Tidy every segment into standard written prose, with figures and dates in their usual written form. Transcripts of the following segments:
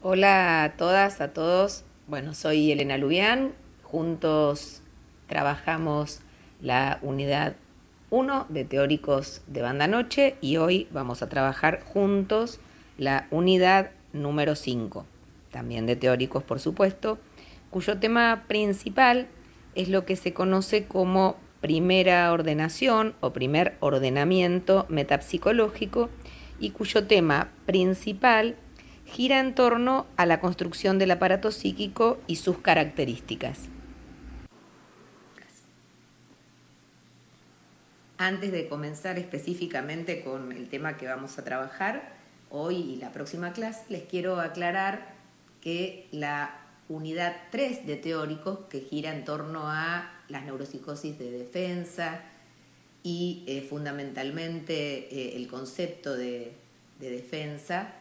Hola a todas, a todos. Bueno, soy Elena Lubián. Juntos trabajamos la unidad 1 de teóricos de banda noche y hoy vamos a trabajar juntos la unidad número 5, también de teóricos por supuesto, cuyo tema principal es lo que se conoce como primera ordenación o primer ordenamiento metapsicológico y cuyo tema principal gira en torno a la construcción del aparato psíquico y sus características. Antes de comenzar específicamente con el tema que vamos a trabajar hoy y la próxima clase, les quiero aclarar que la unidad 3 de teóricos, que gira en torno a las neuropsicosis de defensa y fundamentalmente el concepto de defensa,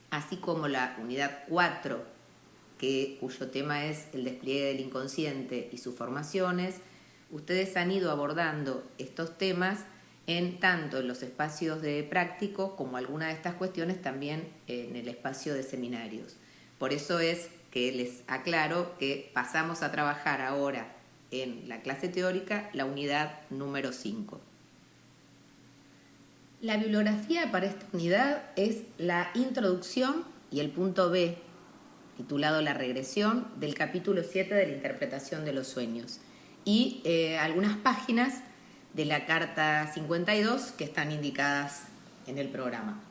así como la unidad 4, cuyo tema es el despliegue del inconsciente y sus formaciones, ustedes han ido abordando estos temas en tanto en los espacios de práctico como algunas de estas cuestiones también en el espacio de seminarios. Por eso es que les aclaro que pasamos a trabajar ahora en la clase teórica la unidad número 5. La bibliografía para esta unidad es la introducción y el punto B, titulado La regresión, del capítulo 7 de la interpretación de los sueños, y algunas páginas de la carta 52 que están indicadas en el programa.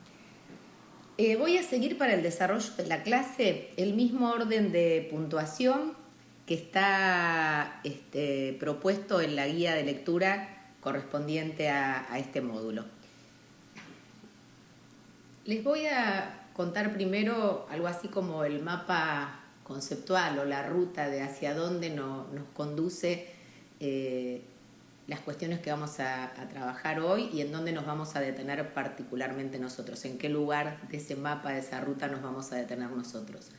Voy a seguir para el desarrollo de la clase el mismo orden de puntuación que está propuesto en la guía de lectura correspondiente a este módulo. Les voy a contar primero algo así como el mapa conceptual o la ruta de hacia dónde nos conduce las cuestiones que vamos a trabajar hoy y en dónde nos vamos a detener particularmente nosotros, en qué lugar de ese mapa, de esa ruta nos vamos a detener nosotros.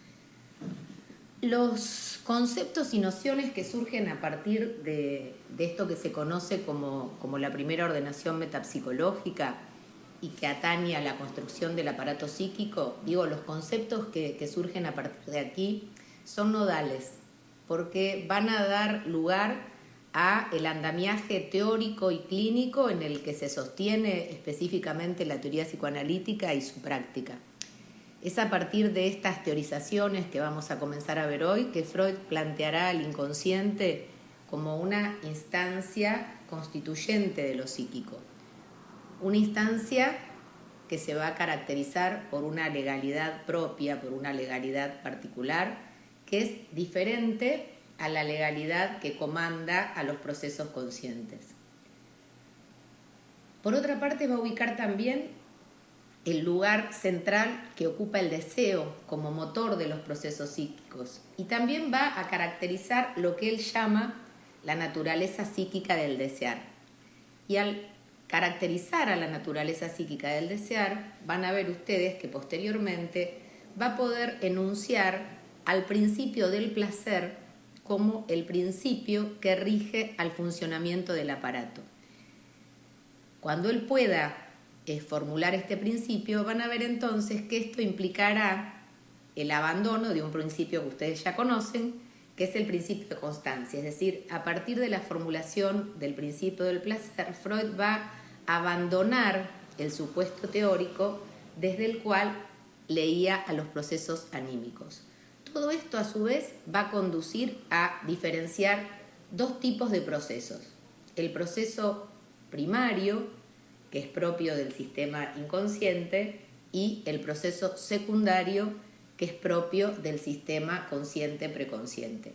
Los conceptos y nociones que surgen a partir de esto que se conoce como la primera ordenación metapsicológica y que atañe a la construcción del aparato psíquico, los conceptos que surgen a partir de aquí son nodales, porque van a dar lugar a el andamiaje teórico y clínico en el que se sostiene específicamente la teoría psicoanalítica y su práctica. Es a partir de estas teorizaciones que vamos a comenzar a ver hoy que Freud planteará al inconsciente como una instancia constituyente de lo psíquico. Una instancia que se va a caracterizar por una legalidad propia, por una legalidad particular, que es diferente a la legalidad que comanda a los procesos conscientes. Por otra parte, va a ubicar también el lugar central que ocupa el deseo como motor de los procesos psíquicos y también va a caracterizar lo que él llama la naturaleza psíquica del desear. Y al caracterizar a la naturaleza psíquica del desear, van a ver ustedes que posteriormente va a poder enunciar al principio del placer como el principio que rige al funcionamiento del aparato. Cuando él pueda formular este principio, van a ver entonces que esto implicará el abandono de un principio que ustedes ya conocen, que es el principio de constancia. Es decir, a partir de la formulación del principio del placer, Freud va a abandonar el supuesto teórico desde el cual leía a los procesos anímicos. Todo esto, a su vez, va a conducir a diferenciar dos tipos de procesos. El proceso primario, que es propio del sistema inconsciente, y el proceso secundario, que es propio del sistema consciente-preconsciente.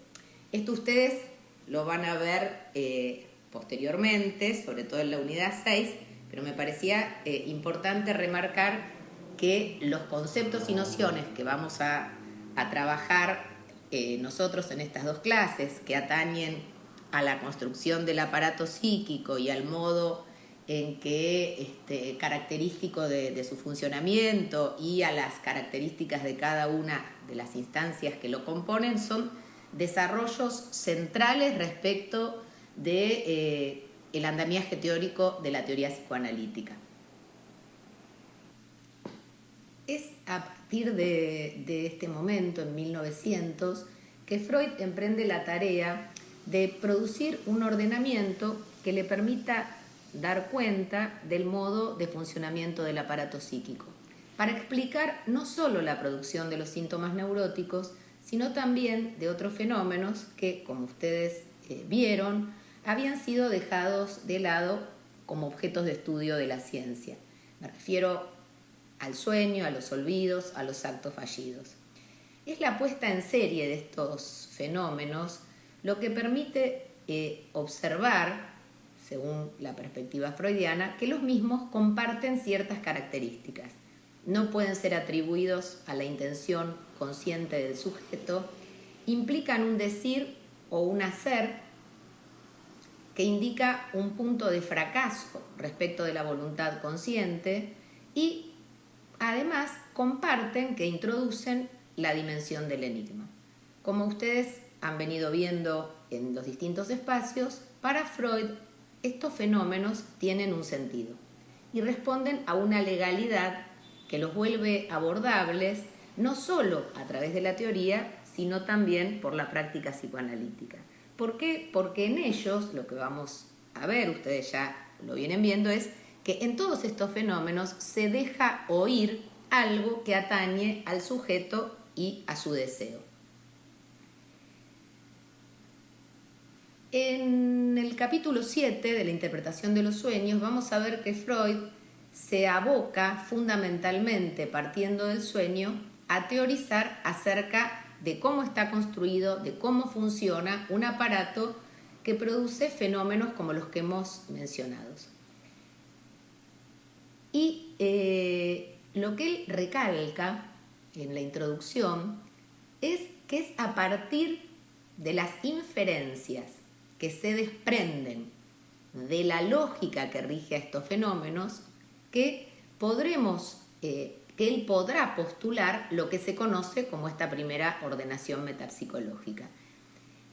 Esto ustedes lo van a ver posteriormente, sobre todo en la unidad 6, pero me parecía importante remarcar que los conceptos y nociones que vamos a trabajar nosotros en estas dos clases, que atañen a la construcción del aparato psíquico y al modo en que característico de su funcionamiento y a las características de cada una de las instancias que lo componen, son desarrollos centrales respecto de el andamiaje teórico de la teoría psicoanalítica. Es a partir de este momento, en 1900, que Freud emprende la tarea de producir un ordenamiento que le permita dar cuenta del modo de funcionamiento del aparato psíquico, para explicar no solo la producción de los síntomas neuróticos, sino también de otros fenómenos que, como ustedes vieron, habían sido dejados de lado como objetos de estudio de la ciencia. Me refiero al sueño, a los olvidos, a los actos fallidos. Es la puesta en serie de estos fenómenos lo que permite observar, según la perspectiva freudiana, que los mismos comparten ciertas características. No pueden ser atribuidos a la intención consciente del sujeto, implican un decir o un hacer que indica un punto de fracaso respecto de la voluntad consciente y además comparten que introducen la dimensión del enigma. Como ustedes han venido viendo en los distintos espacios, para Freud estos fenómenos tienen un sentido y responden a una legalidad que los vuelve abordables no solo a través de la teoría, sino también por la práctica psicoanalítica. ¿Por qué? Porque en ellos, lo que vamos a ver, ustedes ya lo vienen viendo, es que en todos estos fenómenos se deja oír algo que atañe al sujeto y a su deseo. En el capítulo 7 de la interpretación de los sueños vamos a ver que Freud se aboca fundamentalmente, partiendo del sueño, a teorizar acerca de cómo está construido, de cómo funciona un aparato que produce fenómenos como los que hemos mencionado. Y lo que él recalca en la introducción es que es a partir de las inferencias que se desprenden de la lógica que rige a estos fenómenos que él podrá postular lo que se conoce como esta primera ordenación metapsicológica.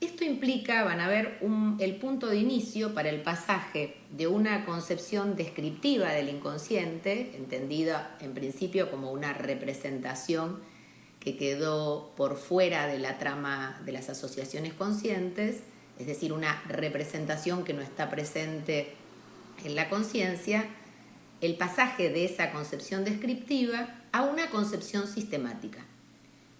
Esto implica, van a ver, el punto de inicio para el pasaje de una concepción descriptiva del inconsciente, entendida en principio como una representación que quedó por fuera de la trama de las asociaciones conscientes, es decir, una representación que no está presente en la conciencia, el pasaje de esa concepción descriptiva a una concepción sistemática.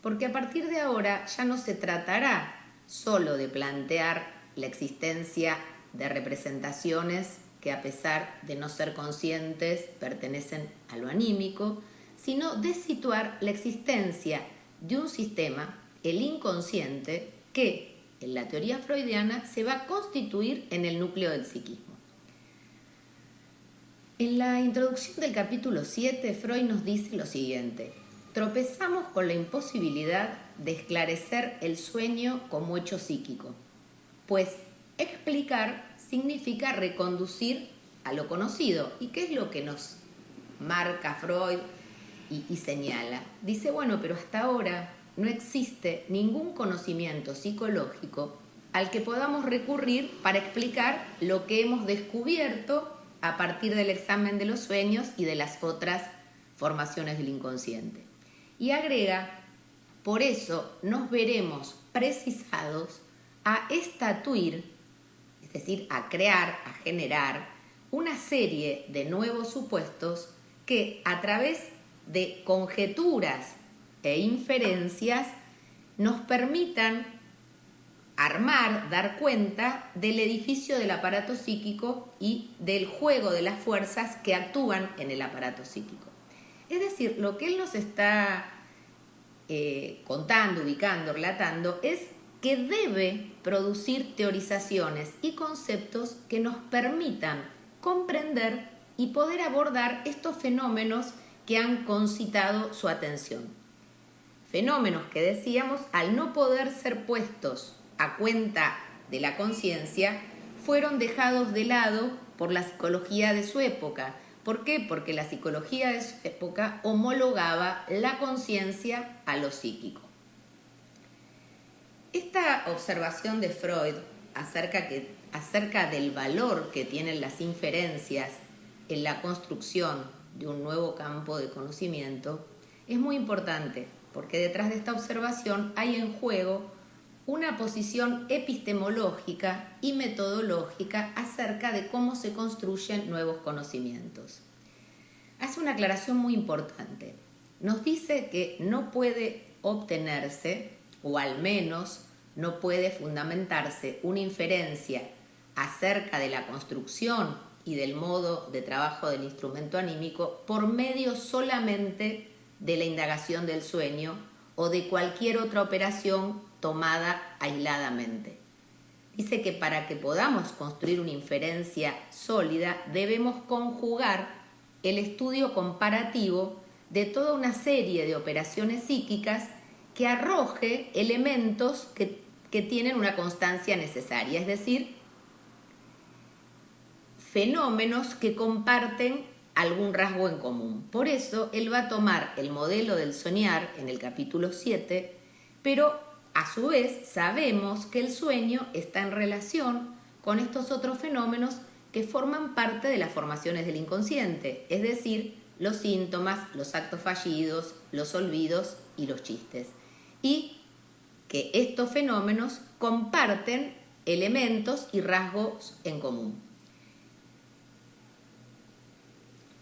Porque a partir de ahora ya no se tratará solo de plantear la existencia de representaciones que, a pesar de no ser conscientes, pertenecen a lo anímico, sino de situar la existencia de un sistema, el inconsciente, que en la teoría freudiana se va a constituir en el núcleo del psiquismo. En la introducción del capítulo 7, Freud nos dice lo siguiente: tropezamos con la imposibilidad de esclarecer el sueño como hecho psíquico, pues explicar significa reconducir a lo conocido. ¿Y qué es lo que nos marca Freud y señala? Dice, bueno, pero hasta ahora no existe ningún conocimiento psicológico al que podamos recurrir para explicar lo que hemos descubierto a partir del examen de los sueños y de las otras formaciones del inconsciente. Y agrega, por eso nos veremos precisados a estatuir, es decir, a crear, a generar una serie de nuevos supuestos que a través de conjeturas e inferencias nos permitan armar, dar cuenta del edificio del aparato psíquico y del juego de las fuerzas que actúan en el aparato psíquico. Es decir, lo que él nos está contando, ubicando, relatando, es que debe producir teorizaciones y conceptos que nos permitan comprender y poder abordar estos fenómenos que han concitado su atención. Fenómenos que, decíamos, al no poder ser puestos a cuenta de la conciencia, fueron dejados de lado por la psicología de su época. ¿Por qué? Porque la psicología de su época homologaba la conciencia a lo psíquico. Esta observación de Freud acerca del valor que tienen las inferencias en la construcción de un nuevo campo de conocimiento Es muy importante porque detrás de esta observación hay en juego una posición epistemológica y metodológica acerca de cómo se construyen nuevos conocimientos. Hace una aclaración muy importante. Nos dice que no puede obtenerse, o al menos no puede fundamentarse, una inferencia acerca de la construcción y del modo de trabajo del instrumento anímico por medio solamente de la indagación del sueño o de cualquier otra operación tomada aisladamente. Dice que para que podamos construir una inferencia sólida debemos conjugar el estudio comparativo de toda una serie de operaciones psíquicas que arroje elementos que tienen una constancia necesaria, es decir, fenómenos que comparten algún rasgo en común. Por eso él va a tomar el modelo del soñar en el capítulo 7, pero a su vez sabemos que el sueño está en relación con estos otros fenómenos que forman parte de las formaciones del inconsciente, es decir, los síntomas, los actos fallidos, los olvidos y los chistes. Y que estos fenómenos comparten elementos y rasgos en común.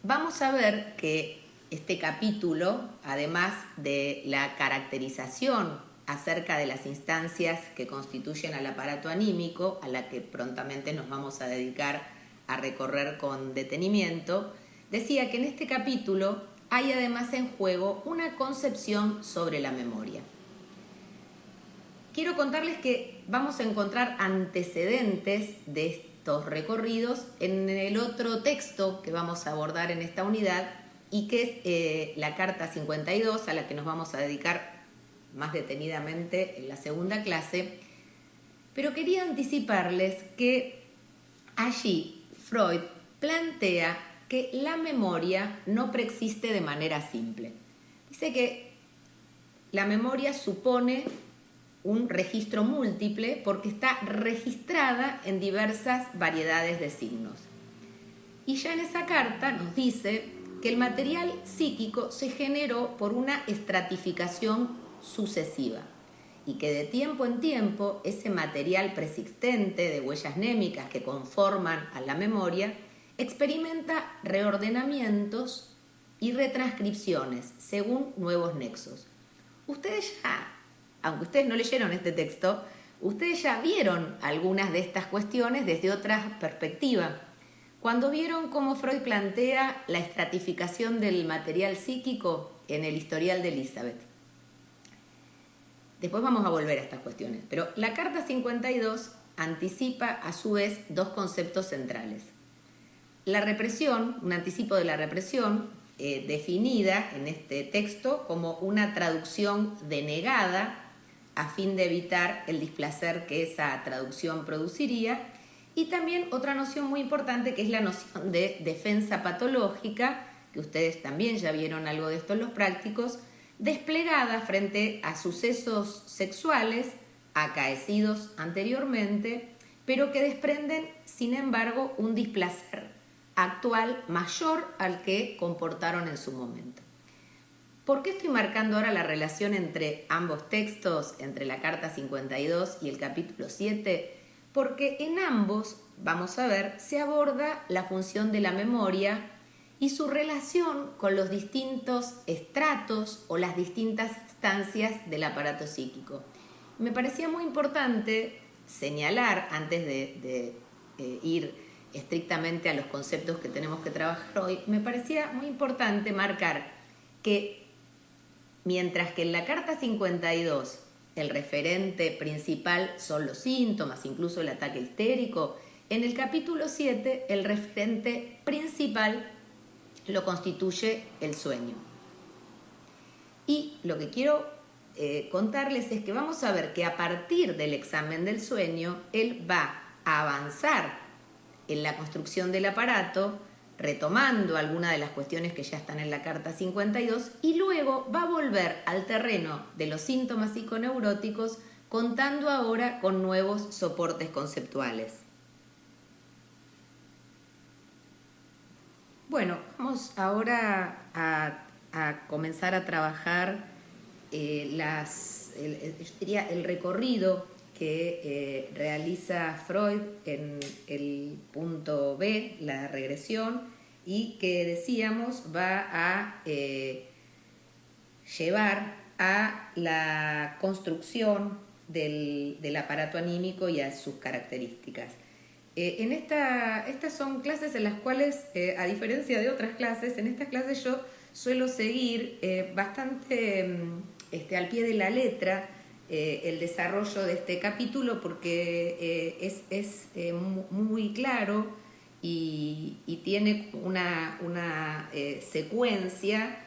Vamos a ver que este capítulo, además de la caracterización acerca de las instancias que constituyen al aparato anímico, a la que prontamente nos vamos a dedicar a recorrer con detenimiento, decía que en este capítulo hay además en juego una concepción sobre la memoria. Quiero contarles que vamos a encontrar antecedentes de estos recorridos en el otro texto que vamos a abordar en esta unidad y que es la carta 52, a la que nos vamos a dedicar más detenidamente en la segunda clase, pero quería anticiparles que allí Freud plantea que la memoria no preexiste de manera simple. Dice que la memoria supone un registro múltiple porque está registrada en diversas variedades de signos. Y ya en esa carta nos dice que el material psíquico se generó por una estratificación sucesiva y que de tiempo en tiempo ese material persistente de huellas némicas que conforman a la memoria experimenta reordenamientos y retranscripciones según nuevos nexos. Ustedes ya, aunque ustedes no leyeron este texto, ustedes ya vieron algunas de estas cuestiones desde otra perspectiva. Cuando vieron cómo Freud plantea la estratificación del material psíquico en el historial de Elizabeth. Después vamos a volver a estas cuestiones, pero la carta 52 anticipa a su vez dos conceptos centrales. La represión, un anticipo de la represión, definida en este texto como una traducción denegada a fin de evitar el displacer que esa traducción produciría, y también otra noción muy importante que es la noción de defensa patológica, que ustedes también ya vieron algo de esto en los prácticos, desplegada frente a sucesos sexuales acaecidos anteriormente, pero que desprenden, sin embargo, un displacer actual mayor al que comportaron en su momento. ¿Por qué estoy marcando ahora la relación entre ambos textos, entre la carta 52 y el capítulo 7? Porque en ambos, vamos a ver, se aborda la función de la memoria y su relación con los distintos estratos o las distintas instancias del aparato psíquico. Me parecía muy importante señalar, antes de ir estrictamente a los conceptos que tenemos que trabajar hoy, me parecía muy importante marcar que mientras que en la carta 52 el referente principal son los síntomas, incluso el ataque histérico, en el capítulo 7 el referente principal lo constituye el sueño. Y lo que quiero contarles es que vamos a ver que a partir del examen del sueño, él va a avanzar en la construcción del aparato, retomando algunas de las cuestiones que ya están en la carta 52, y luego va a volver al terreno de los síntomas psiconeuróticos, contando ahora con nuevos soportes conceptuales. Bueno, vamos ahora a a comenzar a trabajar el recorrido que realiza Freud en el punto B, la regresión, y que decíamos va a llevar a la construcción del aparato anímico y a sus características. Estas son clases en las cuales, a diferencia de otras clases, en estas clases yo suelo seguir bastante al pie de la letra el desarrollo de este capítulo, porque es muy claro y tiene una secuencia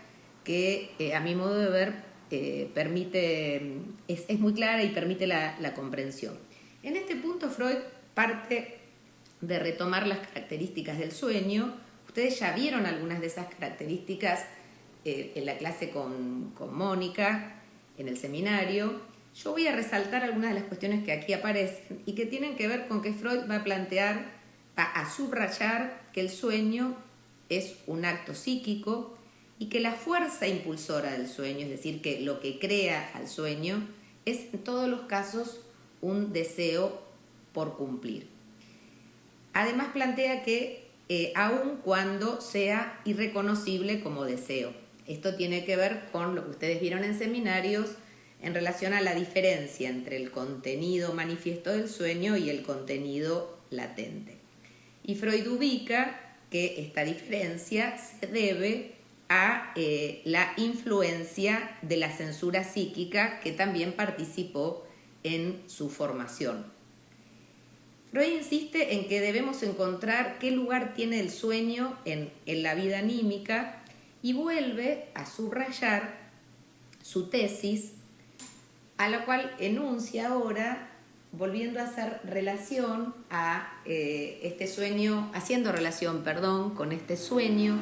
que a mi modo de ver es muy clara y permite la comprensión. En este punto Freud parte de retomar las características del sueño. Ustedes ya vieron algunas de esas características en la clase con Mónica, en el seminario. Yo voy a resaltar algunas de las cuestiones que aquí aparecen y que tienen que ver con que Freud va a plantear, va a subrayar que el sueño es un acto psíquico y que la fuerza impulsora del sueño, es decir, que lo que crea al sueño, es en todos los casos un deseo por cumplir. Además plantea que aun cuando sea irreconocible como deseo. Esto tiene que ver con lo que ustedes vieron en seminarios en relación a la diferencia entre el contenido manifiesto del sueño y el contenido latente. Y Freud ubica que esta diferencia se debe a la influencia de la censura psíquica que también participó en su formación. Freud insiste en que debemos encontrar qué lugar tiene el sueño en la vida anímica y vuelve a subrayar su tesis, a la cual enuncia ahora, volviendo a hacer relación a este sueño, haciendo relación, con este sueño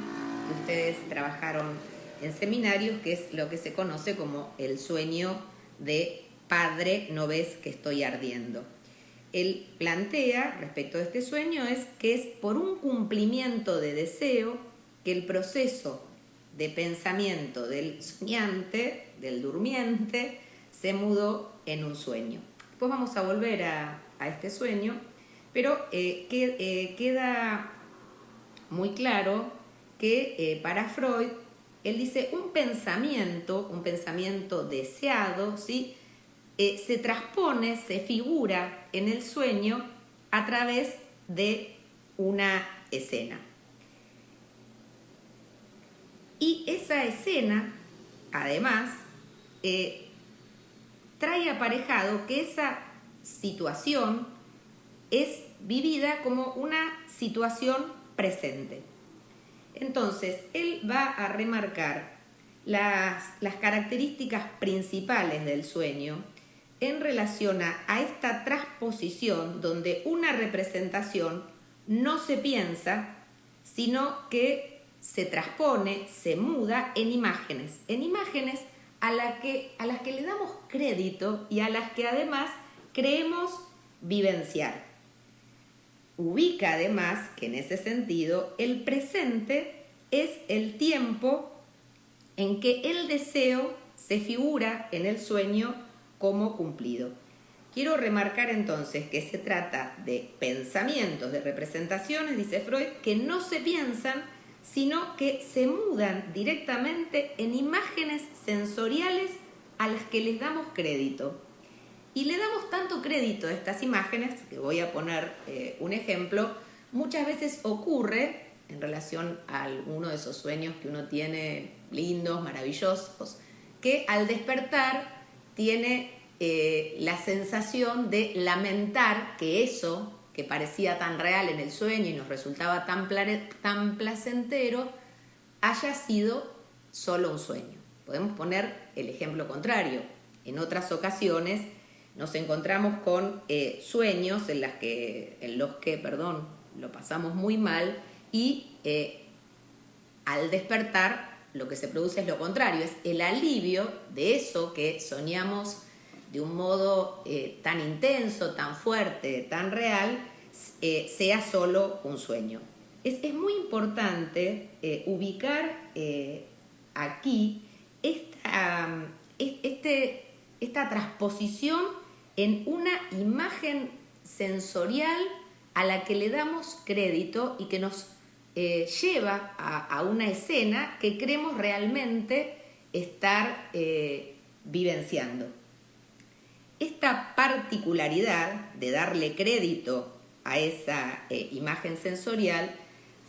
que ustedes trabajaron en seminarios, que es lo que se conoce como el sueño de padre, no ves que estoy ardiendo. Él plantea respecto a este sueño es que es por un cumplimiento de deseo que el proceso de pensamiento del soñante, del durmiente, se mudó en un sueño. Después vamos a volver a este sueño, pero queda muy claro que para Freud, él dice un pensamiento deseado, ¿sí? Se transpone, se figura en el sueño a través de una escena. Y esa escena, además, trae aparejado que esa situación es vivida como una situación presente. Entonces, él va a remarcar las características principales del sueño en relación a esta transposición donde una representación no se piensa, sino que se transpone, se muda en imágenes a las que le damos crédito y a las que además creemos vivenciar. Ubica además que en ese sentido el presente es el tiempo en que el deseo se figura en el sueño como cumplido. Quiero remarcar entonces que se trata de pensamientos, de representaciones, dice Freud, que no se piensan, sino que se mudan directamente en imágenes sensoriales a las que les damos crédito. Y le damos tanto crédito a estas imágenes, que voy a poner un ejemplo, muchas veces ocurre en relación a alguno de esos sueños que uno tiene lindos, maravillosos, que al despertar tiene la sensación de lamentar que eso que parecía tan real en el sueño y nos resultaba tan placentero haya sido solo un sueño. Podemos poner el ejemplo contrario. En otras ocasiones nos encontramos con sueños en los que lo pasamos muy mal y al despertar lo que se produce es lo contrario, es el alivio de eso que soñamos de un modo tan intenso, tan fuerte, tan real, sea solo un sueño. Es muy importante ubicar aquí esta transposición en una imagen sensorial a la que le damos crédito y que nos lleva a una escena que creemos realmente estar vivenciando. Esta particularidad de darle crédito a esa imagen sensorial,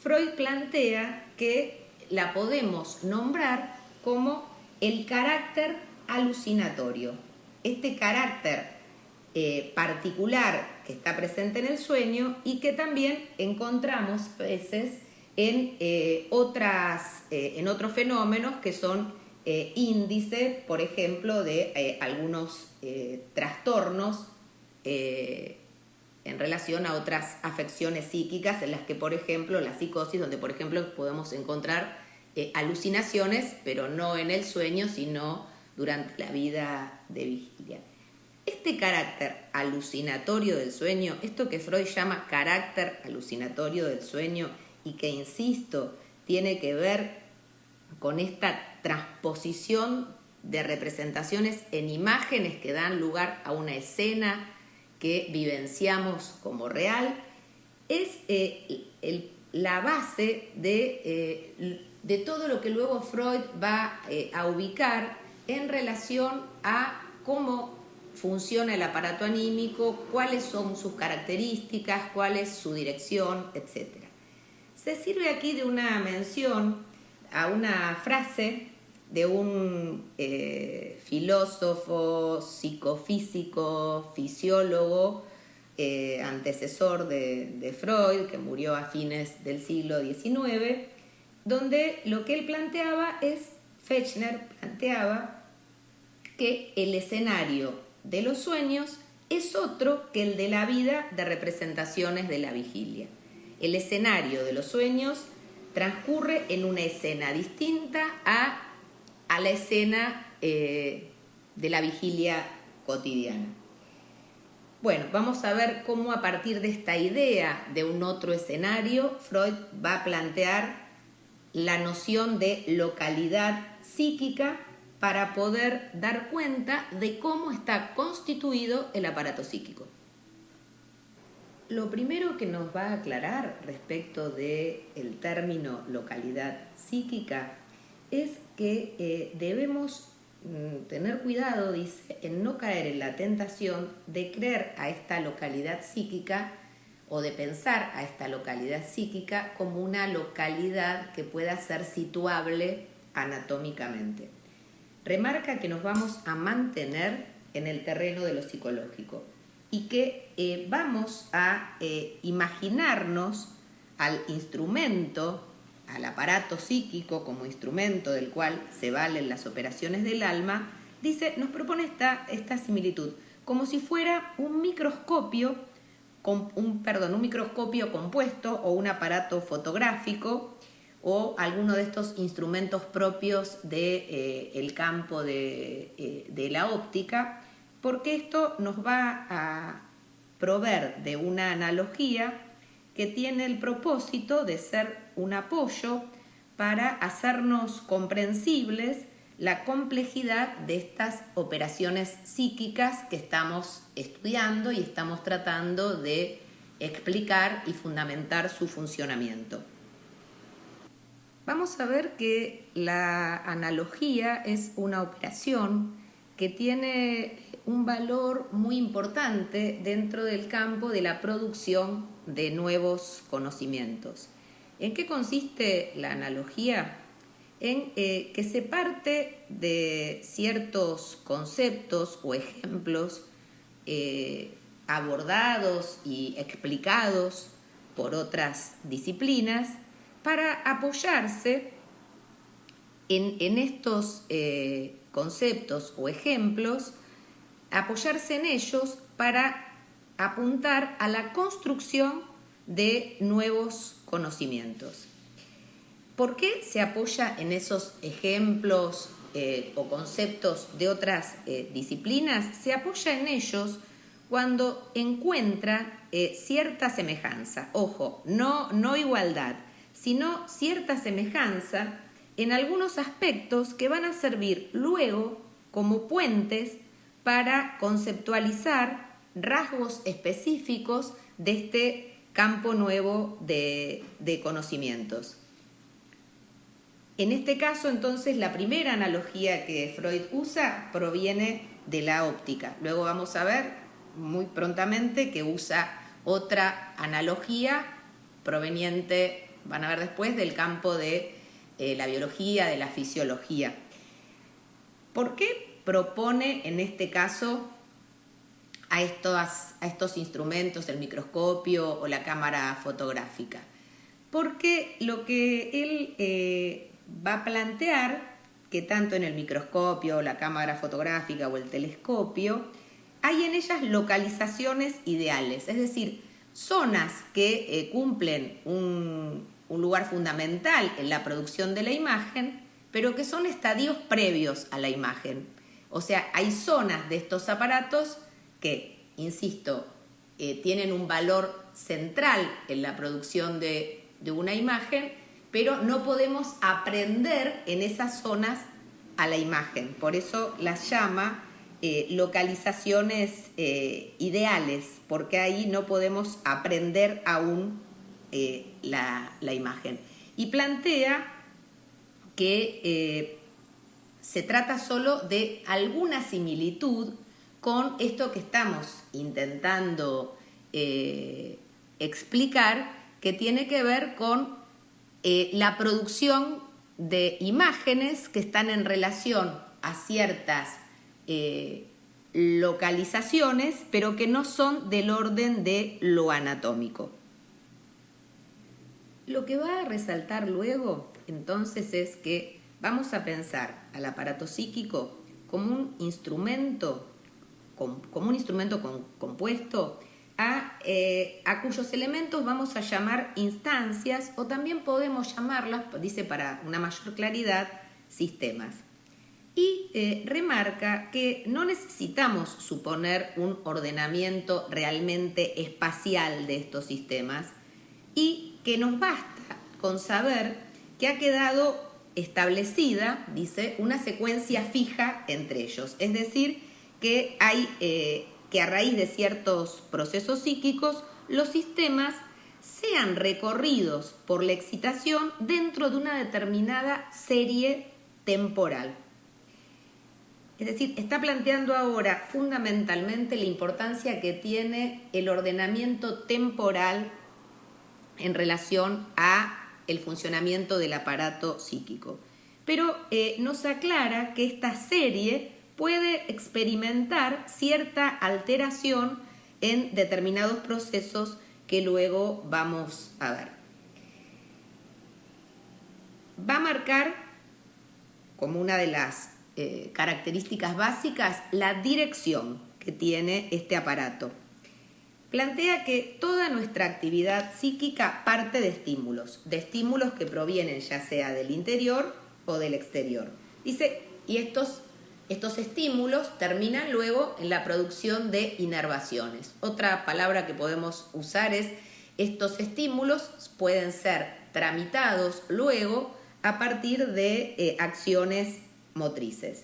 Freud plantea que la podemos nombrar como el carácter alucinatorio. Este carácter particular que está presente en el sueño y que también encontramos a veces en otros fenómenos que son índice, por ejemplo, de algunos trastornos en relación a otras afecciones psíquicas en las que, por ejemplo, la psicosis, donde, por ejemplo, podemos encontrar alucinaciones, pero no en el sueño, sino durante la vida de vigilia. Este carácter alucinatorio del sueño, esto que Freud llama carácter alucinatorio del sueño y que, insisto, tiene que ver con esta transposición de representaciones en imágenes que dan lugar a una escena que vivenciamos como real, es la base de todo lo que luego Freud va a ubicar en relación a cómo funciona el aparato anímico, cuáles son sus características, cuál es su dirección, etc. Se sirve aquí de una mención a una frase de un filósofo, psicofísico, fisiólogo, antecesor de Freud, que murió a fines del siglo XIX, donde lo que él planteaba Fechner planteaba que el escenario de los sueños es otro que el de la vida de representaciones de la vigilia. El escenario de los sueños transcurre en una escena distinta a la escena de la vigilia cotidiana. Bueno, vamos a ver cómo a partir de esta idea de un otro escenario, Freud va a plantear la noción de localidad psíquica para poder dar cuenta de cómo está constituido el aparato psíquico. Lo primero que nos va a aclarar respecto del término localidad psíquica es que debemos tener cuidado, dice, en no caer en la tentación de creer a esta localidad psíquica o de pensar a esta localidad psíquica como una localidad que pueda ser situable anatómicamente. Remarca que nos vamos a mantener en el terreno de lo psicológico y que vamos a imaginarnos al instrumento, al aparato psíquico como instrumento del cual se valen las operaciones del alma, dice, nos propone esta similitud, como si fuera un microscopio compuesto o un aparato fotográfico o alguno de estos instrumentos propios del campo de la óptica, porque esto nos va a proveer de una analogía que tiene el propósito de ser un apoyo para hacernos comprensibles la complejidad de estas operaciones psíquicas que estamos estudiando y estamos tratando de explicar y fundamentar su funcionamiento. Vamos a ver que la analogía es una operación que tiene un valor muy importante dentro del campo de la producción de nuevos conocimientos. ¿En qué consiste la analogía? En que se parte de ciertos conceptos o ejemplos abordados y explicados por otras disciplinas para apoyarse en estos conceptos o ejemplos, apoyarse en ellos para apuntar a la construcción de nuevos conocimientos. ¿Por qué se apoya en esos ejemplos o conceptos de otras disciplinas? Se apoya en ellos cuando encuentra cierta semejanza. Ojo, no igualdad, sino cierta semejanza en algunos aspectos que van a servir luego como puentes para conceptualizar rasgos específicos de este campo nuevo de conocimientos. En este caso, entonces, la primera analogía que Freud usa proviene de la óptica. Luego vamos a ver muy prontamente que usa otra analogía proveniente, van a ver después, del campo de la biología, de la fisiología. ¿Por qué propone en este caso a estos instrumentos, el microscopio o la cámara fotográfica? Porque lo que él va a plantear, que tanto en el microscopio, la cámara fotográfica o el telescopio, hay en ellas localizaciones ideales, es decir, zonas que cumplen un lugar fundamental en la producción de la imagen, pero que son estadios previos a la imagen. O sea, hay zonas de estos aparatos que, insisto, tienen un valor central en la producción de una imagen, pero no podemos aprender en esas zonas a la imagen. Por eso las llama localizaciones ideales, porque ahí no podemos aprender aún la imagen. Y plantea que se trata solo de alguna similitud con esto que estamos intentando explicar, que tiene que ver con la producción de imágenes que están en relación a ciertas localizaciones, pero que no son del orden de lo anatómico. Lo que va a resaltar luego, entonces, es que vamos a pensar al aparato psíquico como un instrumento compuesto a cuyos elementos vamos a llamar instancias, o también podemos llamarlas, dice para una mayor claridad, sistemas. Y remarca que no necesitamos suponer un ordenamiento realmente espacial de estos sistemas y que nos basta con saber que ha quedado establecida, dice, una secuencia fija entre ellos. Es decir, que hay que a raíz de ciertos procesos psíquicos los sistemas sean recorridos por la excitación dentro de una determinada serie temporal. Es decir, está planteando ahora fundamentalmente la importancia que tiene el ordenamiento temporal en relación a el funcionamiento del aparato psíquico. Pero nos aclara que esta serie puede experimentar cierta alteración en determinados procesos que luego vamos a ver. Va a marcar como una de las características básicas la dirección que tiene este aparato. Plantea que toda nuestra actividad psíquica parte de estímulos que provienen ya sea del interior o del exterior. Dice, y estos estímulos terminan luego en la producción de inervaciones. Otra palabra que podemos usar es, estos estímulos pueden ser tramitados luego a partir de acciones motrices.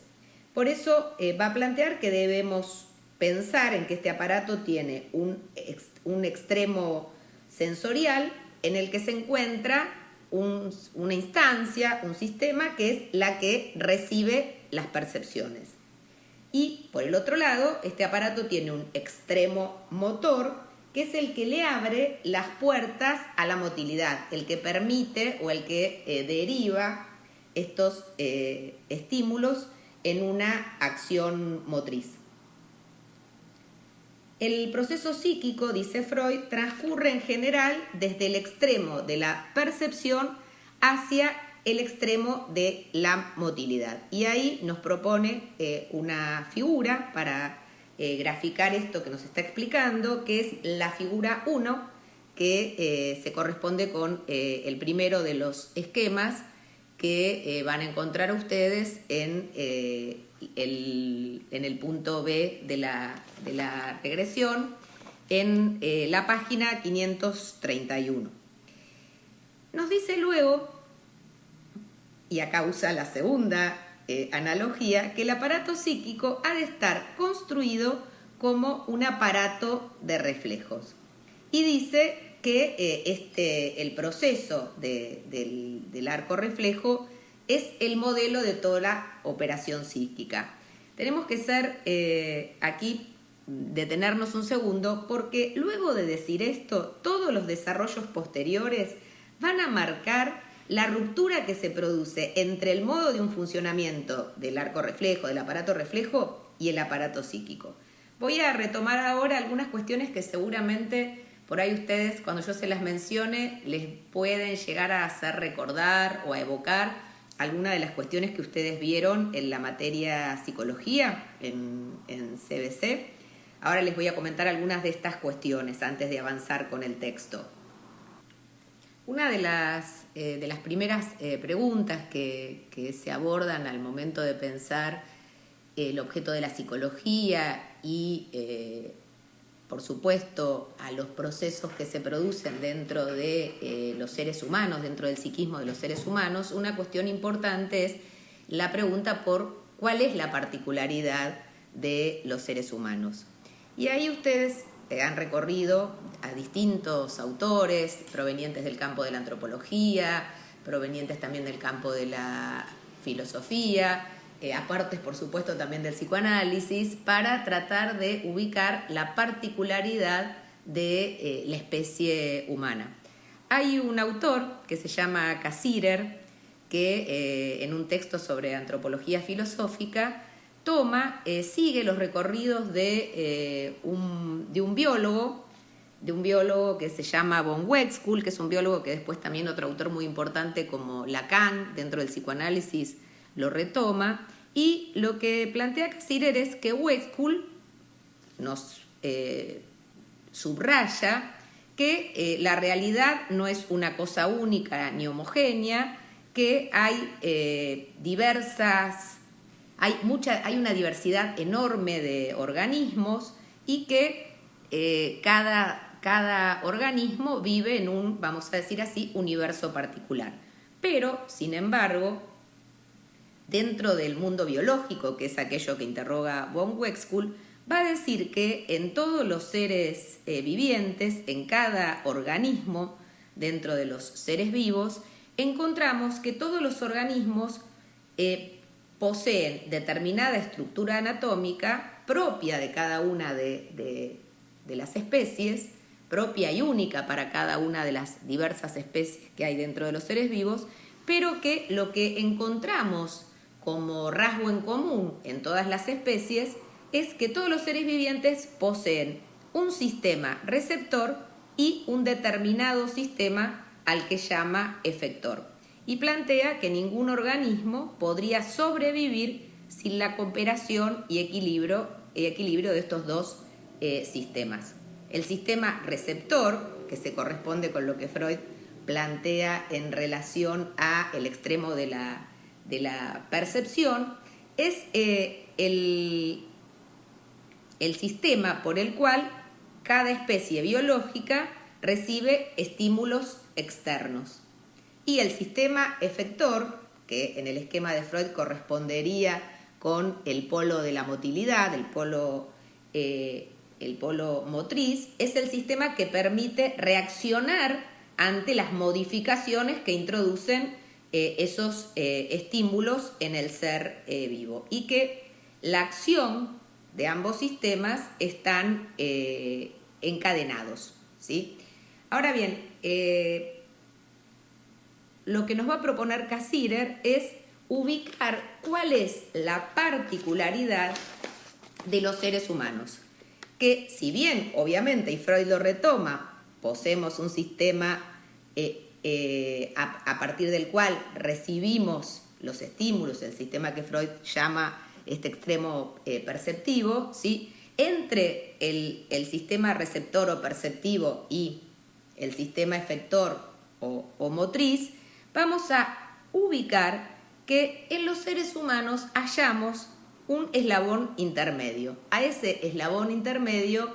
Por eso va a plantear que debemos pensar en que este aparato tiene un extremo sensorial en el que se encuentra una instancia, un sistema que es la que recibe las percepciones. Y por el otro lado, este aparato tiene un extremo motor que es el que le abre las puertas a la motilidad, el que permite o el que deriva estos estímulos en una acción motriz. El proceso psíquico, dice Freud, transcurre en general desde el extremo de la percepción hacia el extremo de la motilidad. Y ahí nos propone una figura para graficar esto que nos está explicando, que es la figura 1, que se corresponde con el primero de los esquemas que van a encontrar ustedes en el punto B de la regresión, en la página 531. Nos dice luego y acá usa la segunda analogía, que el aparato psíquico ha de estar construido como un aparato de reflejos. Y dice que el proceso del arco reflejo es el modelo de toda la operación psíquica. Tenemos que detenernos un segundo, porque luego de decir esto, todos los desarrollos posteriores van a marcar la ruptura que se produce entre el modo de un funcionamiento del arco reflejo, del aparato reflejo, y el aparato psíquico. Voy a retomar ahora algunas cuestiones que seguramente por ahí ustedes, cuando yo se las mencione, les pueden llegar a hacer recordar o a evocar algunas de las cuestiones que ustedes vieron en la materia psicología en CBC. Ahora les voy a comentar algunas de estas cuestiones antes de avanzar con el texto. Una de las primeras preguntas que se abordan al momento de pensar el objeto de la psicología y, por supuesto, a los procesos que se producen dentro de los seres humanos, dentro del psiquismo de los seres humanos, una cuestión importante es la pregunta por cuál es la particularidad de los seres humanos. Y ahí ustedes han recorrido a distintos autores provenientes del campo de la antropología, provenientes también del campo de la filosofía, aparte, por supuesto, también del psicoanálisis, para tratar de ubicar la particularidad de la especie humana. Hay un autor que se llama Cassirer, que en un texto sobre antropología filosófica sigue los recorridos de un biólogo que se llama von Uexküll, que es un biólogo que después también otro autor muy importante como Lacan, dentro del psicoanálisis, lo retoma, y lo que plantea Cassirer es que Uexküll nos subraya que la realidad no es una cosa única ni homogénea, que hay hay una diversidad enorme de organismos y que cada organismo vive en un, vamos a decir así, universo particular. Pero, sin embargo, dentro del mundo biológico, que es aquello que interroga von Uexküll, va a decir que en todos los seres vivientes, en cada organismo, dentro de los seres vivos, encontramos que todos los organismos poseen determinada estructura anatómica propia de cada una de las especies, propia y única para cada una de las diversas especies que hay dentro de los seres vivos, pero que lo que encontramos como rasgo en común en todas las especies es que todos los seres vivientes poseen un sistema receptor y un determinado sistema al que llama efector. Y plantea que ningún organismo podría sobrevivir sin la cooperación y equilibrio de estos dos sistemas. El sistema receptor, que se corresponde con lo que Freud plantea en relación al extremo de la percepción, es el sistema por el cual cada especie biológica recibe estímulos externos. Y el sistema efector, que en el esquema de Freud correspondería con el polo de la motilidad, el polo motriz, es el sistema que permite reaccionar ante las modificaciones que introducen esos estímulos en el ser vivo, y que la acción de ambos sistemas están encadenados, ¿sí? Ahora bien, lo que nos va a proponer Cassirer es ubicar cuál es la particularidad de los seres humanos, que si bien, obviamente, y Freud lo retoma, poseemos un sistema a partir del cual recibimos los estímulos, el sistema que Freud llama este extremo perceptivo, ¿sí? Entre el sistema receptor o perceptivo y el sistema efector o motriz, vamos a ubicar que en los seres humanos hallamos un eslabón intermedio. A ese eslabón intermedio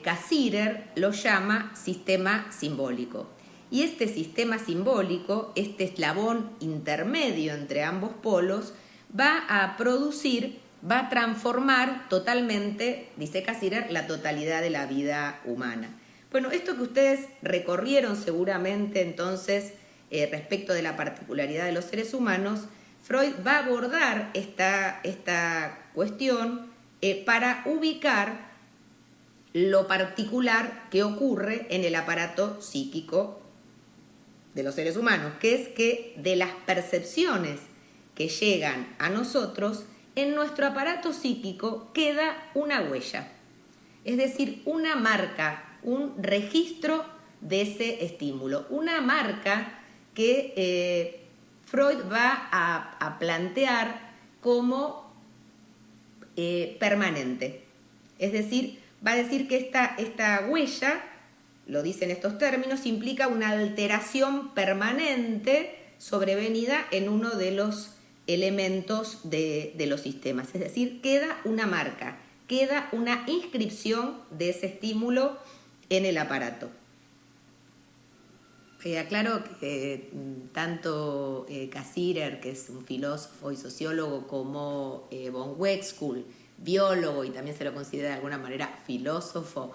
Cassirer lo llama sistema simbólico. Y este sistema simbólico, este eslabón intermedio entre ambos polos, va a producir, va a transformar totalmente, dice Cassirer, la totalidad de la vida humana. Bueno, esto que ustedes recorrieron seguramente entonces respecto de la particularidad de los seres humanos, Freud va a abordar esta cuestión para ubicar lo particular que ocurre en el aparato psíquico de los seres humanos, que es que de las percepciones que llegan a nosotros, en nuestro aparato psíquico queda una huella, es decir, una marca, un registro de ese estímulo, una marca que Freud va a plantear como permanente. Es decir, va a decir que esta huella, lo dice en estos términos, implica una alteración permanente sobrevenida en uno de los elementos de los sistemas. Es decir, queda una marca, queda una inscripción de ese estímulo en el aparato. Aclaro que tanto Cassirer, que es un filósofo y sociólogo, como von Wexkull, biólogo y también se lo considera de alguna manera filósofo,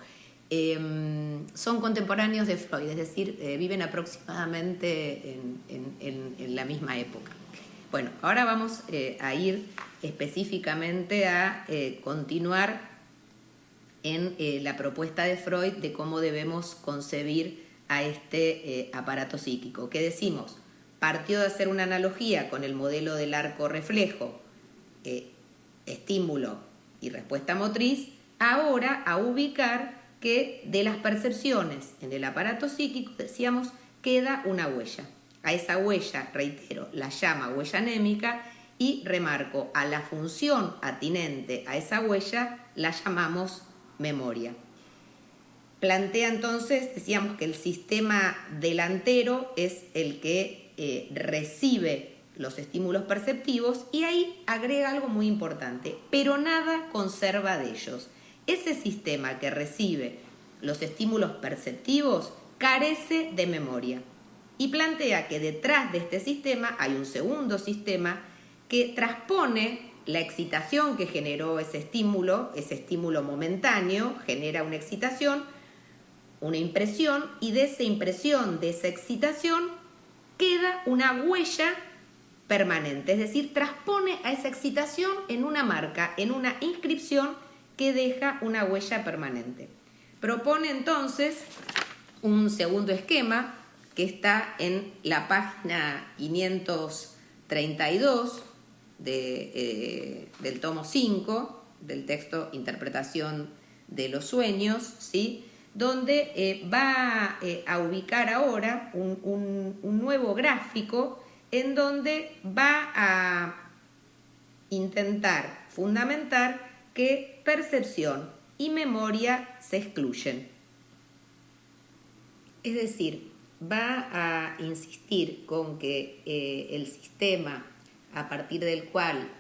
son contemporáneos de Freud, es decir, viven aproximadamente en la misma época. Bueno, ahora vamos a ir específicamente a continuar en la propuesta de Freud de cómo debemos concebir a este aparato psíquico. ¿Qué decimos? Partió de hacer una analogía con el modelo del arco reflejo, estímulo y respuesta motriz, ahora a ubicar que de las percepciones en el aparato psíquico, decíamos, queda una huella. A esa huella, reitero, la llama huella anémica y remarco, a la función atinente a esa huella la llamamos memoria. Plantea entonces, decíamos que el sistema delantero es el que recibe los estímulos perceptivos y ahí agrega algo muy importante, pero nada conserva de ellos. Ese sistema que recibe los estímulos perceptivos carece de memoria y plantea que detrás de este sistema hay un segundo sistema que transpone la excitación que generó ese estímulo momentáneo, genera una excitación, una impresión, y de esa impresión, de esa excitación, queda una huella permanente, es decir, transpone a esa excitación en una marca, en una inscripción que deja una huella permanente. Propone entonces un segundo esquema que está en la página 532 del tomo 5 del texto Interpretación de los Sueños, ¿sí?, donde va a ubicar ahora un nuevo gráfico en donde va a intentar fundamentar que percepción y memoria se excluyen. Es decir, va a insistir con que el sistema a partir del cual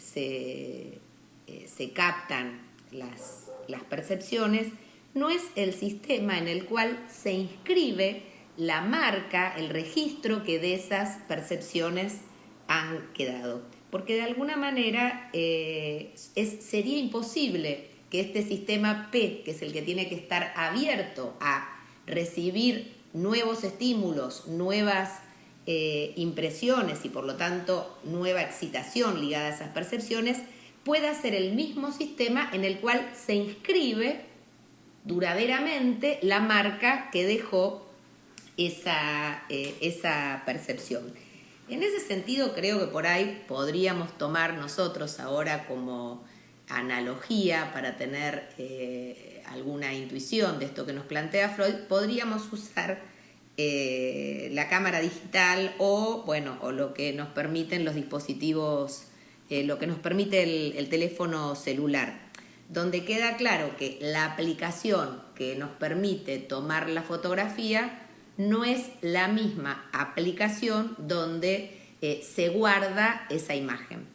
se captan las percepciones no es el sistema en el cual se inscribe la marca, el registro que de esas percepciones han quedado. Porque de alguna manera sería imposible que este sistema P, que es el que tiene que estar abierto a recibir nuevos estímulos, nuevas impresiones y por lo tanto nueva excitación ligada a esas percepciones, pueda ser el mismo sistema en el cual se inscribe duraderamente la marca que dejó esa percepción. En ese sentido creo que por ahí podríamos tomar nosotros ahora como analogía para tener alguna intuición de esto que nos plantea Freud, podríamos usar la cámara digital o lo que nos permiten los dispositivos, lo que nos permite el teléfono celular, donde queda claro que la aplicación que nos permite tomar la fotografía no es la misma aplicación donde se guarda esa imagen.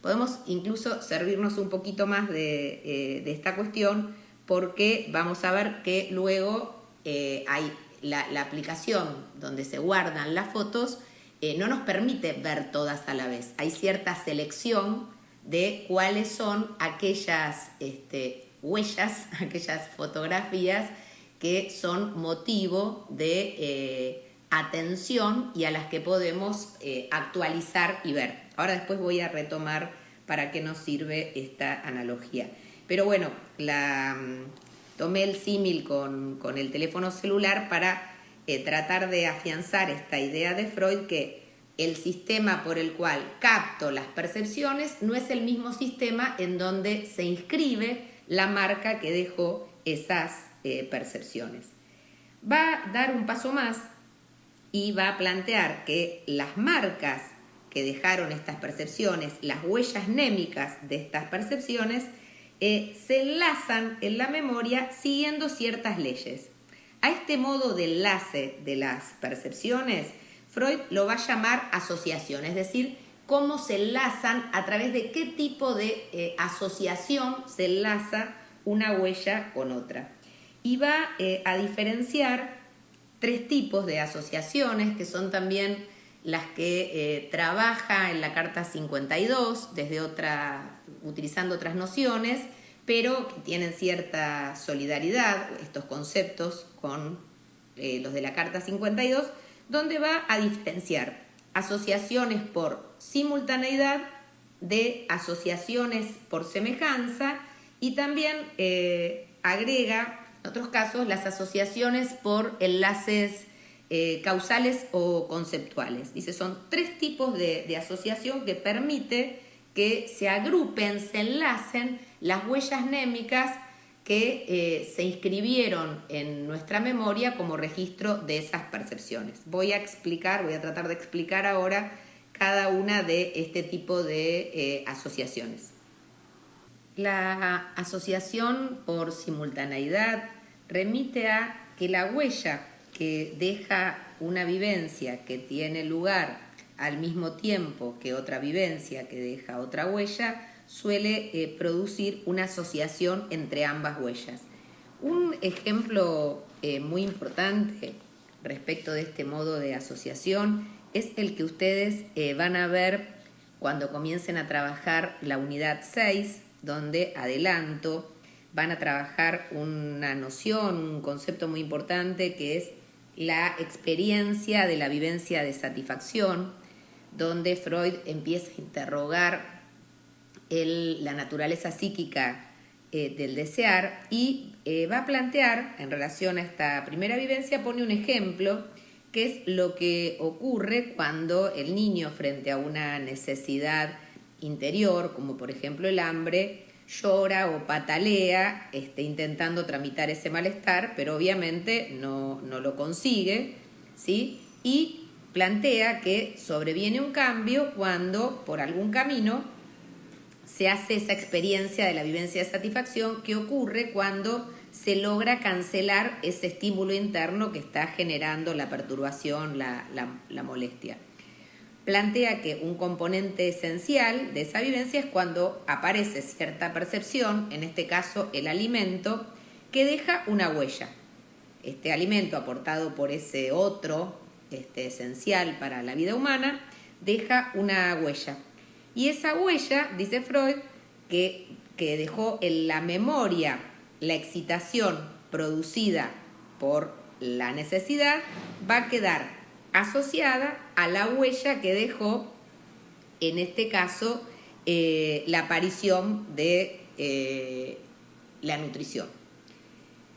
Podemos incluso servirnos un poquito más de esta cuestión porque vamos a ver que luego hay la aplicación donde se guardan las fotos no nos permite ver todas a la vez. Hay cierta selección de cuáles son aquellas huellas, aquellas fotografías que son motivo de atención y a las que podemos actualizar y ver. Ahora después voy a retomar para qué nos sirve esta analogía. Pero bueno, tomé el símil con el teléfono celular para tratar de afianzar esta idea de Freud que el sistema por el cual capto las percepciones no es el mismo sistema en donde se inscribe la marca que dejó esas percepciones. Va a dar un paso más y va a plantear que las marcas que dejaron estas percepciones, las huellas némicas de estas percepciones, se enlazan en la memoria siguiendo ciertas leyes. A este modo de enlace de las percepciones, Freud lo va a llamar asociación, es decir, cómo se enlazan, a través de qué tipo de asociación se enlaza una huella con otra. Y va a diferenciar 3 tipos de asociaciones, que son también las que trabaja en la Carta 52, utilizando otras nociones, pero que tienen cierta solidaridad, estos conceptos, con los de la Carta 52, donde va a diferenciar asociaciones por simultaneidad de asociaciones por semejanza y también agrega, en otros casos, las asociaciones por enlaces causales o conceptuales. Dice, son 3 tipos de asociación que permite que se agrupen, se enlacen las huellas némicas que se inscribieron en nuestra memoria como registro de esas percepciones. Voy a tratar de explicar ahora cada una de este tipo de asociaciones. La asociación por simultaneidad remite a que la huella que deja una vivencia que tiene lugar al mismo tiempo que otra vivencia que deja otra huella suele producir una asociación entre ambas huellas. Un ejemplo muy importante respecto de este modo de asociación es el que ustedes van a ver cuando comiencen a trabajar la unidad 6, donde adelanto, van a trabajar una noción, un concepto muy importante que es la experiencia de la vivencia de satisfacción, donde Freud empieza a interrogar la naturaleza psíquica del desear y va a plantear, en relación a esta primera vivencia, pone un ejemplo que es lo que ocurre cuando el niño, frente a una necesidad interior, como por ejemplo el hambre, llora o patalea intentando tramitar ese malestar, pero obviamente no lo consigue, ¿sí? Y plantea que sobreviene un cambio cuando por algún camino se hace esa experiencia de la vivencia de satisfacción que ocurre cuando se logra cancelar ese estímulo interno que está generando la perturbación, la molestia. Plantea que un componente esencial de esa vivencia es cuando aparece cierta percepción, en este caso el alimento, que deja una huella. Este alimento aportado por ese otro esencial para la vida humana deja una huella. Y esa huella, dice Freud, que dejó en la memoria la excitación producida por la necesidad, va a quedar asociada a la huella que dejó, en este caso, la aparición de la nutrición.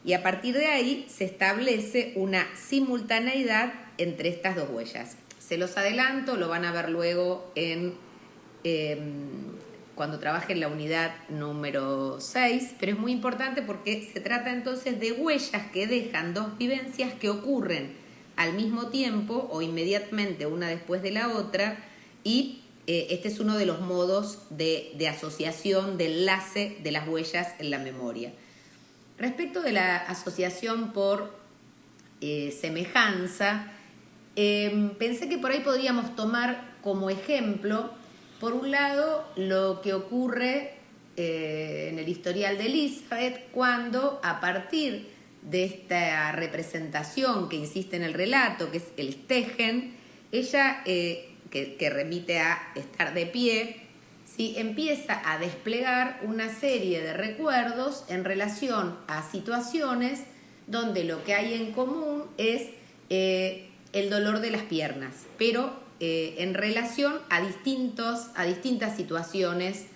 Y a partir de ahí se establece una simultaneidad entre estas dos huellas. Se los adelanto, lo van a ver luego cuando trabajen la unidad número 6, pero es muy importante porque se trata entonces de huellas que dejan dos vivencias que ocurren al mismo tiempo o inmediatamente una después de la otra, y este es uno de los modos de asociación, de enlace de las huellas en la memoria. Respecto de la asociación por semejanza, pensé que por ahí podríamos tomar como ejemplo, por un lado, lo que ocurre en el historial de Elizabeth, cuando a partir de esta representación que insiste en el relato, que es el stegen, ella, que remite a estar de pie, ¿sí?, empieza a desplegar una serie de recuerdos en relación a situaciones donde lo que hay en común es el dolor de las piernas, pero en relación a distintas situaciones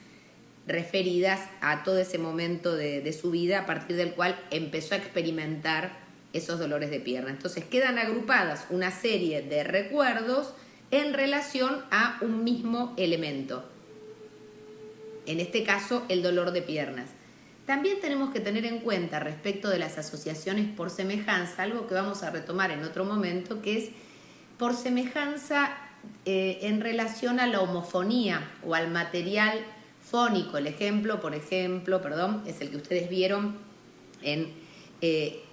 referidas a todo ese momento de su vida a partir del cual empezó a experimentar esos dolores de pierna. Entonces quedan agrupadas una serie de recuerdos en relación a un mismo elemento, en este caso el dolor de piernas. También tenemos que tener en cuenta respecto de las asociaciones por semejanza, algo que vamos a retomar en otro momento, que es por semejanza en relación a la homofonía o al material fónico. El ejemplo, es el que ustedes vieron en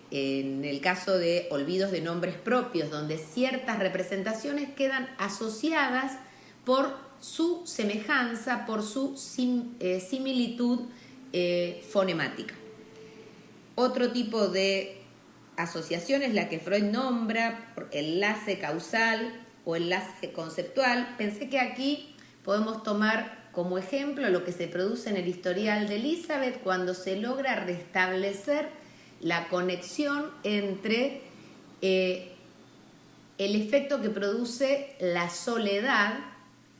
el caso de olvidos de nombres propios, donde ciertas representaciones quedan asociadas por su semejanza, por su similitud fonemática. Otro tipo de asociación es la que Freud nombra por enlace causal o enlace conceptual. Pensé que aquí podemos tomar como ejemplo lo que se produce en el historial de Elizabeth cuando se logra restablecer la conexión entre el efecto que produce la soledad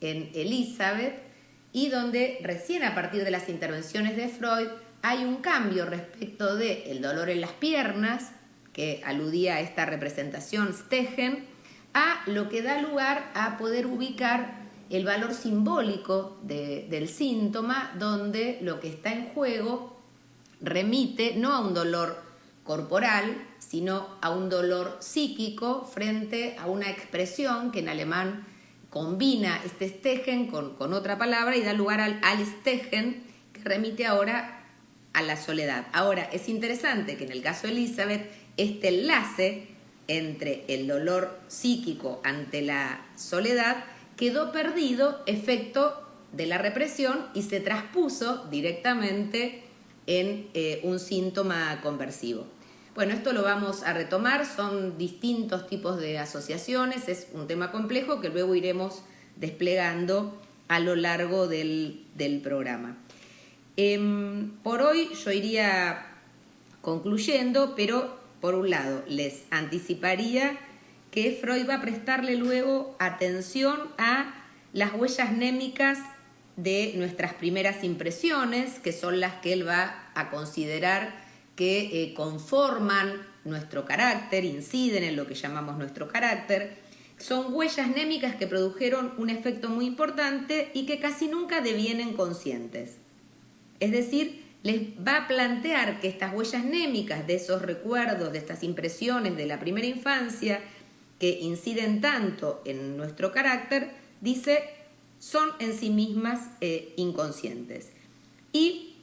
en Elizabeth y donde recién a partir de las intervenciones de Freud hay un cambio respecto del dolor en las piernas, que aludía a esta representación stegen, a lo que da lugar a poder ubicar el valor simbólico del síntoma, donde lo que está en juego remite no a un dolor corporal, sino a un dolor psíquico frente a una expresión que en alemán combina este stegen con otra palabra y da lugar al stegen, que remite ahora a la soledad. Ahora, es interesante que en el caso de Elizabeth, este enlace entre el dolor psíquico ante la soledad quedó perdido efecto de la represión y se traspuso directamente en un síntoma conversivo. Bueno, esto lo vamos a retomar, son distintos tipos de asociaciones, es un tema complejo que luego iremos desplegando a lo largo del programa. Por hoy yo iría concluyendo, pero por un lado les anticiparía que Freud va a prestarle luego atención a las huellas némicas de nuestras primeras impresiones, que son las que él va a considerar que conforman nuestro carácter, inciden en lo que llamamos nuestro carácter. Son huellas némicas que produjeron un efecto muy importante y que casi nunca devienen conscientes. Es decir, les va a plantear que estas huellas némicas de esos recuerdos, de estas impresiones de la primera infancia, que inciden tanto en nuestro carácter, dice, son en sí mismas inconscientes. Y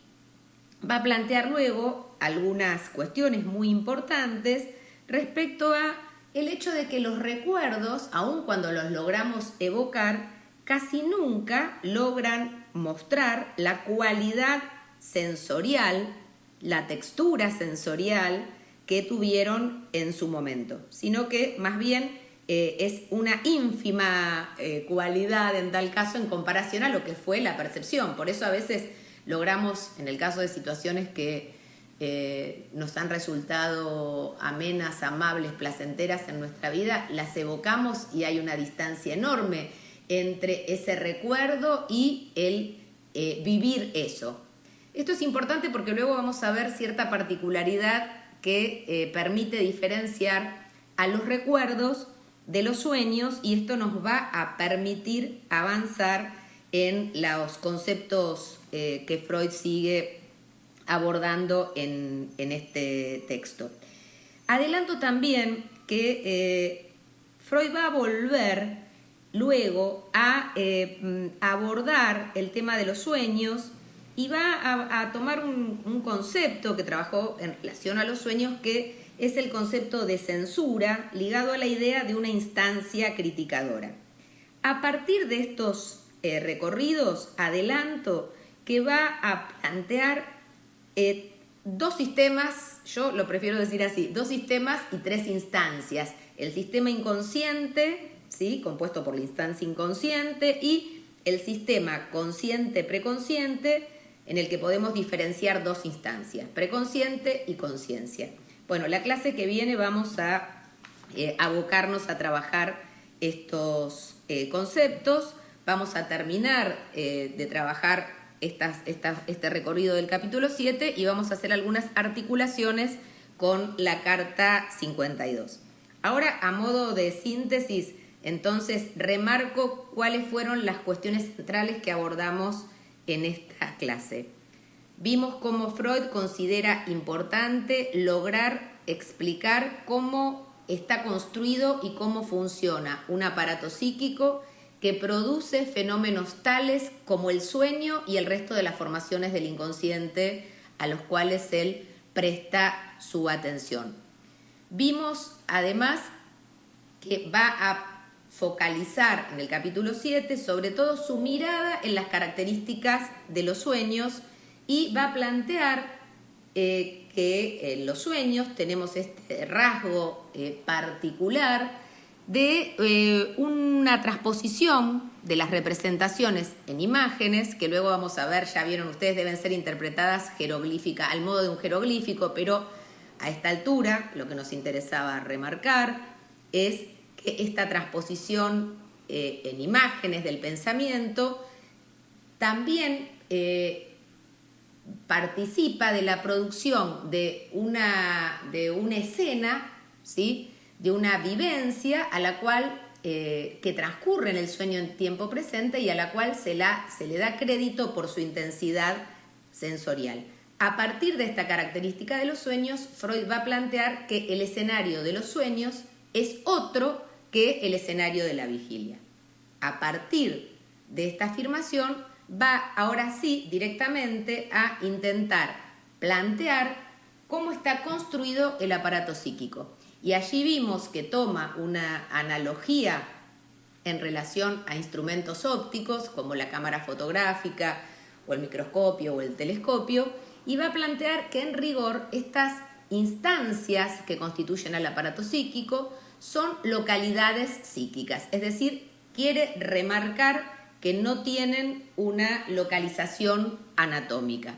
va a plantear luego algunas cuestiones muy importantes respecto a el hecho de que los recuerdos, aun cuando los logramos evocar, casi nunca logran mostrar la cualidad sensorial, la textura sensorial que tuvieron en su momento, sino que más bien es una ínfima cualidad en tal caso en comparación a lo que fue la percepción. Por eso a veces logramos, en el caso de situaciones que nos han resultado amenas, amables, placenteras en nuestra vida, las evocamos y hay una distancia enorme entre ese recuerdo y el vivir eso. Esto es importante porque luego vamos a ver cierta particularidad que permite diferenciar a los recuerdos de los sueños y esto nos va a permitir avanzar en los conceptos que Freud sigue abordando en este texto. Adelanto también que Freud va a volver luego a abordar el tema de los sueños y va a tomar un concepto que trabajó en relación a los sueños, que es el concepto de censura, ligado a la idea de una instancia criticadora. A partir de estos recorridos, adelanto que va a plantear dos sistemas, yo lo prefiero decir así, dos sistemas y tres instancias. El sistema inconsciente, ¿sí?, compuesto por la instancia inconsciente, y el sistema consciente-preconsciente, en el que podemos diferenciar dos instancias, preconsciente y conciencia. Bueno, la clase que viene vamos a abocarnos a trabajar estos conceptos. Vamos a terminar de trabajar este recorrido del capítulo 7 y vamos a hacer algunas articulaciones con la carta 52. Ahora, a modo de síntesis, entonces remarco cuáles fueron las cuestiones centrales que abordamos en esta clase. Vimos cómo Freud considera importante lograr explicar cómo está construido y cómo funciona un aparato psíquico que produce fenómenos tales como el sueño y el resto de las formaciones del inconsciente a los cuales él presta su atención. Vimos además que va a focalizar en el capítulo 7 sobre todo su mirada en las características de los sueños y va a plantear que en los sueños tenemos este rasgo particular de una transposición de las representaciones en imágenes, que luego vamos a ver, ya vieron ustedes, deben ser interpretadas jeroglífica, al modo de un jeroglífico, pero a esta altura lo que nos interesaba remarcar es que esta transposición en imágenes del pensamiento también participa de la producción de una escena, ¿sí?, de una vivencia a la cual que transcurre en el sueño en tiempo presente y a la cual se le da crédito por su intensidad sensorial. A partir de esta característica de los sueños, Freud va a plantear que el escenario de los sueños es otro que el escenario de la vigilia. A partir de esta afirmación, va ahora sí directamente a intentar plantear cómo está construido el aparato psíquico. Y allí vimos que toma una analogía en relación a instrumentos ópticos como la cámara fotográfica o el microscopio o el telescopio, y va a plantear que en rigor estas instancias que constituyen al aparato psíquico son localidades psíquicas, es decir, quiere remarcar que no tienen una localización anatómica.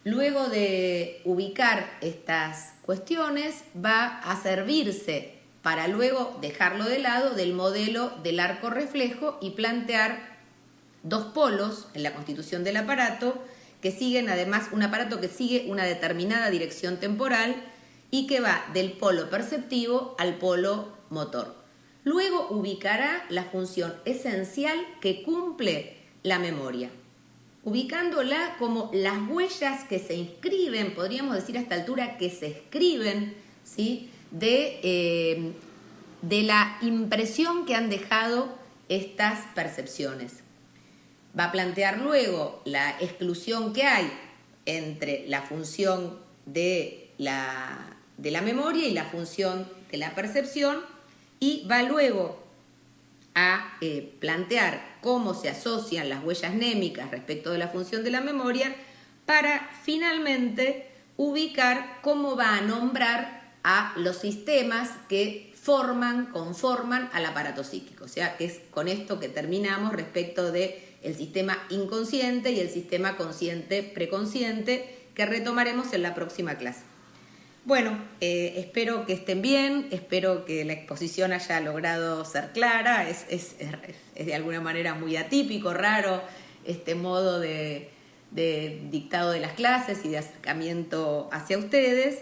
Luego de ubicar estas cuestiones, va a servirse para luego dejarlo de lado del modelo del arco reflejo y plantear dos polos en la constitución del aparato que siguen además un aparato que sigue una determinada dirección temporal y que va del polo perceptivo al polo motor. Luego ubicará la función esencial que cumple la memoria, ubicándola como las huellas que se inscriben, podríamos decir a esta altura que se escriben, ¿sí?, de la impresión que han dejado estas percepciones. Va a plantear luego la exclusión que hay entre la función de la memoria y la función de la percepción, y va luego a plantear cómo se asocian las huellas némicas respecto de la función de la memoria para finalmente ubicar cómo va a nombrar a los sistemas que conforman al aparato psíquico. O sea, que es con esto que terminamos respecto del sistema inconsciente y el sistema consciente-preconsciente, que retomaremos en la próxima clase. Bueno, espero que estén bien, espero que la exposición haya logrado ser clara. Es de alguna manera muy atípico, raro, este modo de dictado de las clases y de acercamiento hacia ustedes.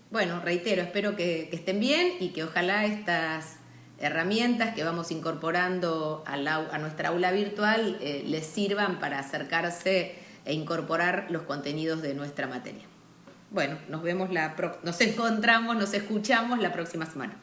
Bueno, reitero, espero que estén bien y que ojalá estas herramientas que vamos incorporando a nuestra aula virtual les sirvan para acercarse e incorporar los contenidos de nuestra materia. Bueno, nos escuchamos la próxima semana.